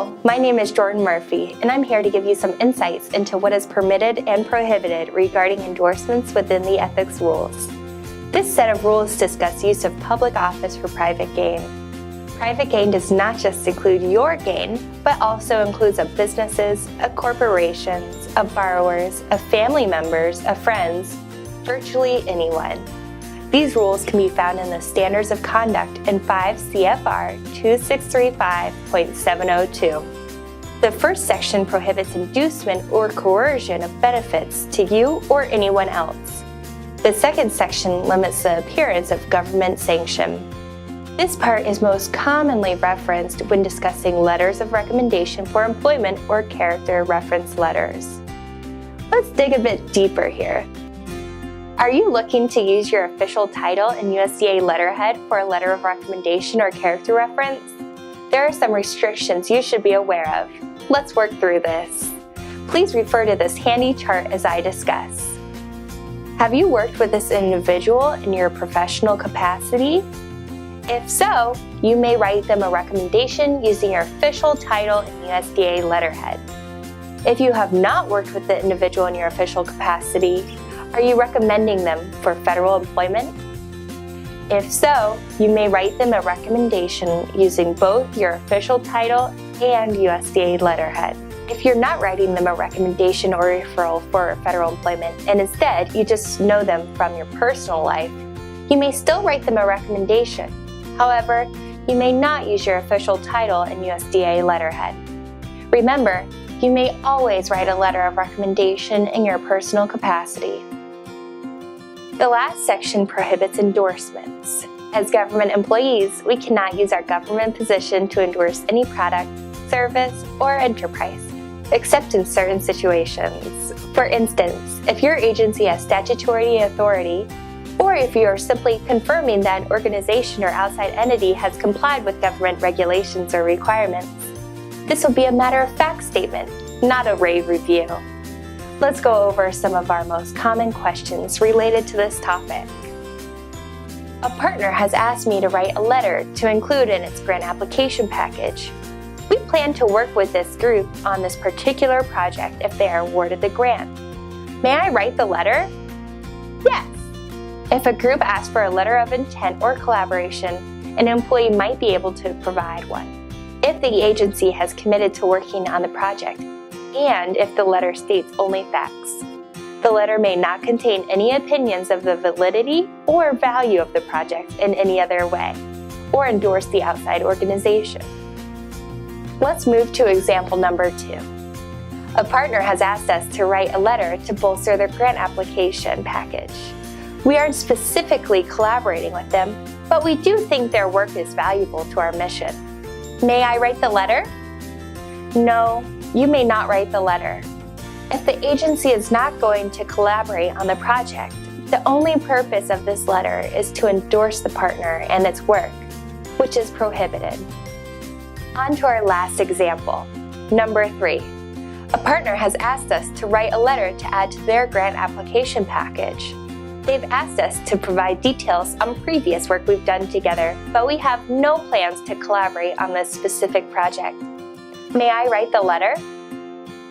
Hello, my name is Jordan Murphy, and I'm here to give you some insights into what is permitted and prohibited regarding endorsements within the ethics rules. This set of rules discuss use of public office for private gain. Private gain does not just include your gain, but also includes of businesses, of corporations, of borrowers, of family members, of friends, virtually anyone. These rules can be found in the Standards of Conduct in 5 CFR 2635.702. The first section prohibits inducement or coercion of benefits to you or anyone else. The second section limits the appearance of government sanction. This part is most commonly referenced when discussing letters of recommendation for employment or character reference letters. Let's dig a bit deeper here. Are you looking to use your official title and USDA letterhead for a letter of recommendation or character reference? There are some restrictions you should be aware of. Let's work through this. Please refer to this handy chart as I discuss. Have you worked with this individual in your professional capacity? If so, you may write them a recommendation using your official title and USDA letterhead. If you have not worked with the individual in your official capacity, are you recommending them for federal employment? If so, you may write them a recommendation using both your official title and USDA letterhead. If you're not writing them a recommendation or referral for federal employment, and instead you just know them from your personal life, you may still write them a recommendation. However, you may not use your official title and USDA letterhead. Remember, you may always write a letter of recommendation in your personal capacity. The last section prohibits endorsements. As government employees, we cannot use our government position to endorse any product, service, or enterprise, except in certain situations. For instance, if your agency has statutory authority, or if you are simply confirming that an organization or outside entity has complied with government regulations or requirements. This will be a matter-of-fact statement, not a rave review. Let's go over some of our most common questions related to this topic. A partner has asked me to write a letter to include in its grant application package. We plan to work with this group on this particular project if they are awarded the grant. May I write the letter? Yes. If a group asks for a letter of intent or collaboration, an employee might be able to provide one. If the agency has committed to working on the project, and if the letter states only facts. The letter may not contain any opinions of the validity or value of the project in any other way, or endorse the outside organization. Let's move to example number 2. A partner has asked us to write a letter to bolster their grant application package. We aren't specifically collaborating with them, but we do think their work is valuable to our mission. May I write the letter? No, you may not write the letter. If the agency is not going to collaborate on the project, the only purpose of this letter is to endorse the partner and its work, which is prohibited. On to our last example, number 3. A partner has asked us to write a letter to add to their grant application package. They've asked us to provide details on previous work we've done together, but we have no plans to collaborate on this specific project. May I write the letter?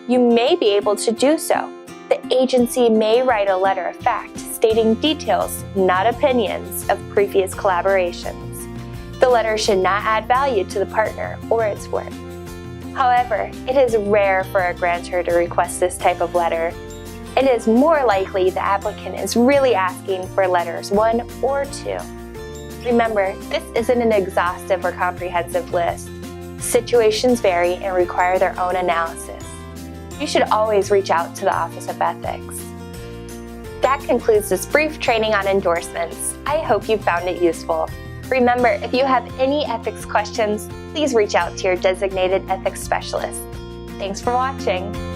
You may be able to do so. The agency may write a letter of fact stating details, not opinions, of previous collaborations. The letter should not add value to the partner or its work. However, it is rare for a grantor to request this type of letter. It is more likely the applicant is really asking for letters 1 or 2. Remember, this isn't an exhaustive or comprehensive list. Situations vary and require their own analysis. You should always reach out to the Office of Ethics. That concludes this brief training on endorsements. I hope you found it useful. Remember, if you have any ethics questions, please reach out to your designated ethics specialist. Thanks for watching.